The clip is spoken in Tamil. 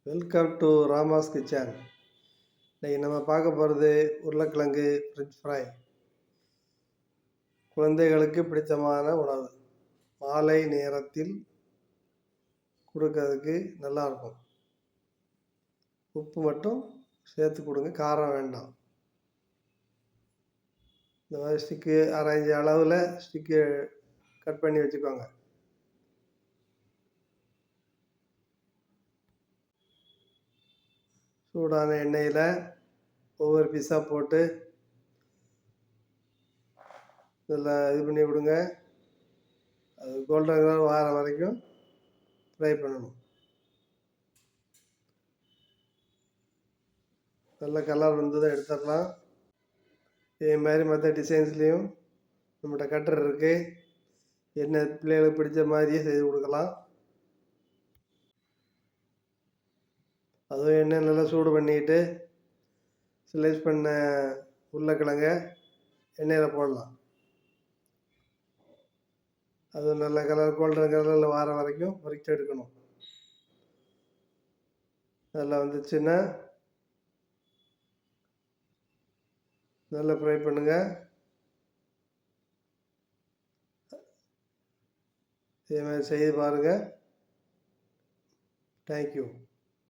Welcome to ராமாஸ் kitchen. இன்னைக்கு நம்ம பார்க்க போகிறது உருளைக்கிழங்கு ஃப்ரெஞ்ச் ஃப்ரை. குழந்தைகளுக்கு பிடித்தமான உணவு. மாலை நேரத்தில் கொடுக்கறதுக்கு நல்லாயிருக்கும். உப்பு மட்டும் சேர்த்து கொடுங்க, காரம் வேண்டாம். இந்த மாதிரி ஸ்டிக்கு அரைஞ்ச அளவில் ஸ்டிக்கு கட் பண்ணி வச்சுக்கோங்க. சூடான எண்ணெயில் ஒவ்வொரு பீஸாக போட்டு நல்லா இது பண்ணி விடுங்க. அது கோல்டன் கலர் வார வரைக்கும் ஃப்ரை பண்ணணும். நல்ல கலர் வந்ததை எடுத்துடலாம். இதே மாதிரி மற்ற டிசைன்ஸ்லேயும் நம்மகிட்ட கட்டர் இருக்குது. என்ன பிள்ளைகளுக்கு பிடிச்ச மாதிரியே செய்து கொடுக்கலாம். அதுவும் எண்ணெய் நல்லா சூடு பண்ணிக்கிட்டு ஸ்லைஸ் பண்ண உருளைக்கிழங்க எண்ணெயில் போடலாம். அது நல்ல கலர் கோல்டன் கலரில் வார வரைக்கும் பொரிச்சு எடுக்கணும். நல்லா வந்துச்சுன்னா நல்லா ஃப்ரை பண்ணுங்கள். இதே மாதிரி செய்து பாருங்கள். தேங்க்யூ.